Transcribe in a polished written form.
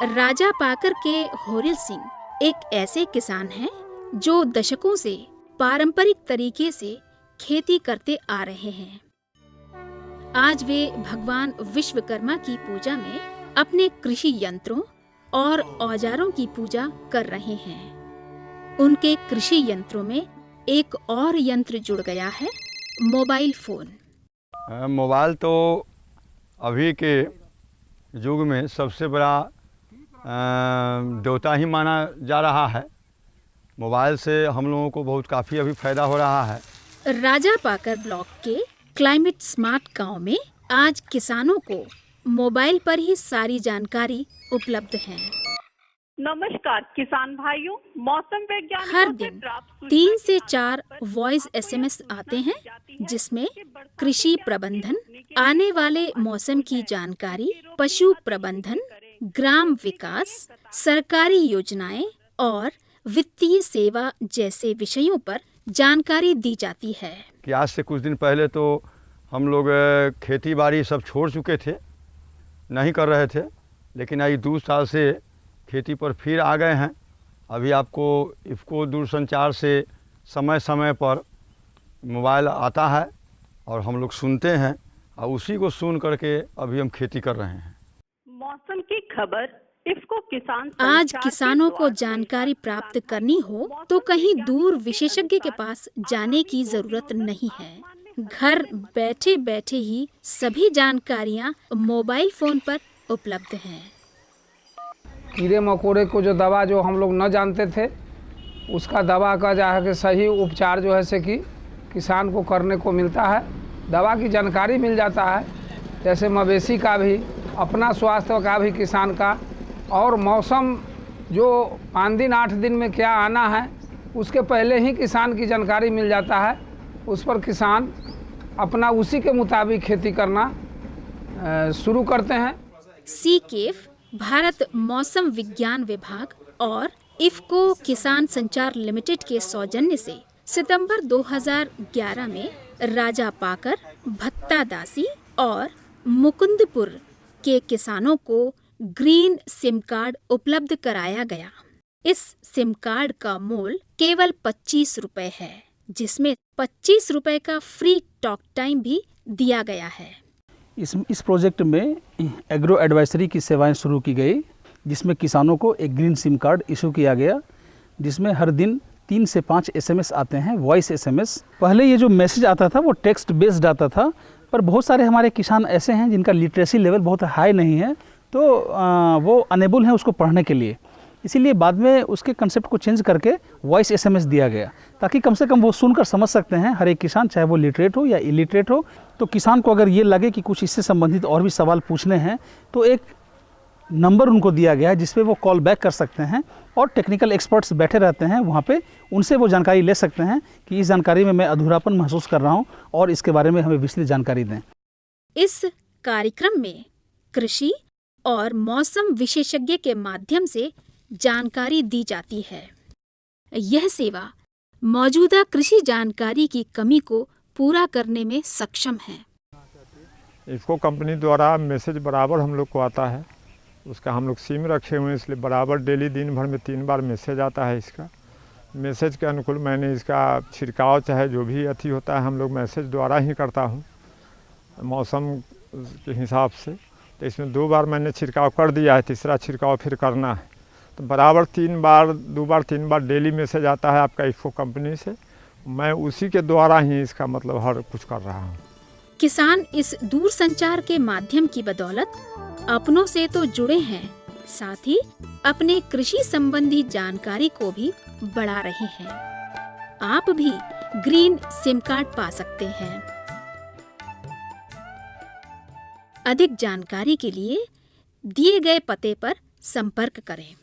राजा पाकर के होरिल सिंह एक ऐसे किसान हैं जो दशकों से पारंपरिक तरीके से खेती करते आ रहे हैं। आज वे भगवान विश्वकर्मा की पूजा में अपने कृषि यंत्रों और औजारों की पूजा कर रहे हैं। उनके कृषि यंत्रों में एक और यंत्र जुड़ गया है, मोबाइल फोन। मोबाइल तो अभी के युग में सबसे बड़ा देवता ही माना जा रहा है। मोबाइल से हम लोगों को बहुत काफ़ी अभी फ़ायदा हो रहा है। राजा पाकर ब्लॉक के क्लाइमेट स्मार्ट गांव में आज किसानों को मोबाइल पर ही सारी जानकारी उपलब्ध है। नमस्कार किसान भाइयों, मौसम वैज्ञानिकों हर दिन 3 से 4 वॉइस एसएमएस आते हैं जिसमें कृषि प्रबंधन, आने वाले मौसम की जानकारी, पशु प्रबंधन, ग्राम विकास, सरकारी योजनाएं और वित्तीय सेवा जैसे विषयों पर जानकारी दी जाती है। कि आज से कुछ दिन पहले तो हम लोग खेती बाड़ी सब छोड़ चुके थे, नहीं कर रहे थे, लेकिन आज 2 साल से खेती पर फिर आ गए हैं। अभी आपको इफ़को दूरसंचार से समय समय पर मोबाइल आता है और हम लोग सुनते हैं और उसी को सुन करके अभी हम खेती कर रहे हैं। मौसम की खबर इफ़को किसान आज किसानों को जानकारी प्राप्त करनी हो तो कहीं दूर विशेषज्ञ के पास जाने की जरूरत नहीं है। घर बैठे बैठे ही सभी जानकारियां मोबाइल फोन पर उपलब्ध हैं। कीड़े मकोड़े को जो दवा जो हम लोग न जानते थे, उसका दवा का जाके सही उपचार जो है से कि किसान को करने को मिलता है। दवा की जानकारी मिल जाता है, जैसे मवेशी का भी, अपना स्वास्थ्य का भी, किसान का, और मौसम जो 5 दिन 8 दिन में क्या आना है उसके पहले ही किसान की जानकारी मिल जाता है। उस पर किसान अपना उसी के मुताबिक खेती करना शुरू करते हैं। सीकेफ, भारत मौसम विज्ञान विभाग और इफ़को किसान संचार लिमिटेड के सौजन्य से सितंबर 2011 में राजा पाकर, भत्तादासी और मुकुंदपुर के किसानों को ग्रीन सिम कार्ड उपलब्ध कराया गया। इस सिम कार्ड का मूल्य केवल 25 रुपए है, जिसमें 25 रुपए का फ्री टॉक टाइम भी दिया गया है। इस प्रोजेक्ट में एग्रो एडवाइजरी की सेवाएं शुरू की गई, जिसमें किसानों को एक ग्रीन सिम कार्ड इशू किया गया, जिसमें हर दिन 3 से 5 एसएमएस आते हैं, वॉइस एसएमएस। पहले ये जो मैसेज आता था वो टेक्स्ट बेस्ड आता था, पर बहुत सारे हमारे किसान ऐसे हैं जिनका लिटरेसी लेवल बहुत हाई नहीं है, तो वो अनेबल हैं उसको पढ़ने के लिए। इसीलिए बाद में उसके कंसेप्ट को चेंज करके वॉइस एसएमएस दिया गया, ताकि कम से कम वो सुनकर समझ सकते हैं हर एक किसान, चाहे वो लिटरेट हो या इलिटरेट हो। तो किसान को अगर ये लगे कि कुछ इससे संबंधित और भी सवाल पूछने हैं तो एक नंबर उनको दिया गया है जिस पे वो कॉल बैक कर सकते हैं, और टेक्निकल एक्सपर्ट्स बैठे रहते हैं वहाँ पे, उनसे वो जानकारी ले सकते हैं कि इस जानकारी में मैं अधूरापन महसूस कर रहा हूँ और इसके बारे में हमें विस्तृत जानकारी दें। इस कार्यक्रम में कृषि और मौसम विशेषज्ञ के माध्यम से जानकारी दी जाती है। यह सेवा मौजूदा कृषि जानकारी की कमी को पूरा करने में सक्षम है। इफ़को कंपनी द्वारा मैसेज बराबर हम लोग को आता है, उसका हम लोग सिम रखे हुए हैं, इसलिए बराबर डेली दिन भर में 3 बार मैसेज आता है। इसका मैसेज के अनुकूल मैंने इसका छिड़काव चाहे जो भी अति होता है हम लोग मैसेज द्वारा ही करता हूँ मौसम के हिसाब से। तो इसमें 2 बार मैंने छिड़काव कर दिया है, तीसरा छिड़काव फिर करना है। तो बराबर 2 बार 3 बार डेली मैसेज आता है आपका इफ़को कंपनी से। मैं उसी के द्वारा ही इसका मतलब हर कुछ कर रहा हूँ। किसान इस दूरसंचार के माध्यम की बदौलत अपनों से तो जुड़े हैं, साथ ही अपने कृषि संबंधी जानकारी को भी बढ़ा रहे हैं। आप भी ग्रीन सिम कार्ड पा सकते हैं। अधिक जानकारी के लिए दिए गए पते पर संपर्क करें।